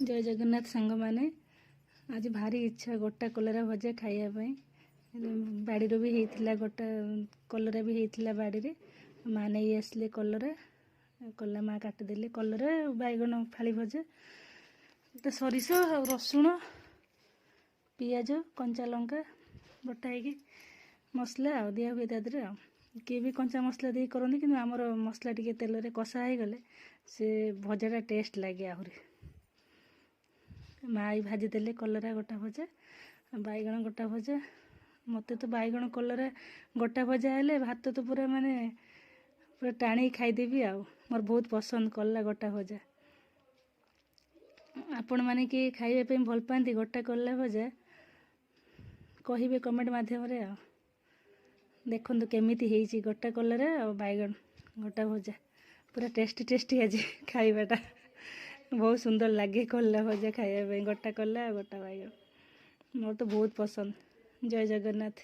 जय जगन्नाथ सांग मैंने आज भारी इच्छा गोटा कलरा भजा खाइबापी बाड़ी भी होता गोटा कलरा भी होता बाड़ी में माँ नहीं आसले कलरा कला माँ काटिदेले कलरा बैगण फाड़ी भजा तो सरिष रसुण पियाज कंचा लंका बटा है मसला आ दिया हुए तादे किए भी कंचा मसला दे करते कि आमर मसला टी तेल कषा हो गले से भजाटा टेस्ट लगे आहरी माँ भाजीदेले कलरा गोटा भजा बैगण गोटा भजा मत तो बैगण कलरा गोटा भजा हेले भात तो पूरा माने पूरा टाणी खाईदेवी आ मोर बहुत पसंद कलरा गोटा भजा आपण मैंने कि खाइबा भल पाती गोटा कलरा भजा कहे कमेंट मध्यम देखु केमी गोटा कलरा और बैगण गोटा भजा पूरा टेस्टी टेस्टी आज खाइबाटा बहुत सुंदर लगे कलरा भजा खाइबा गोटा कलरा गोटा बैगण मोर तो बहुत पसंद। जय जगन्नाथ।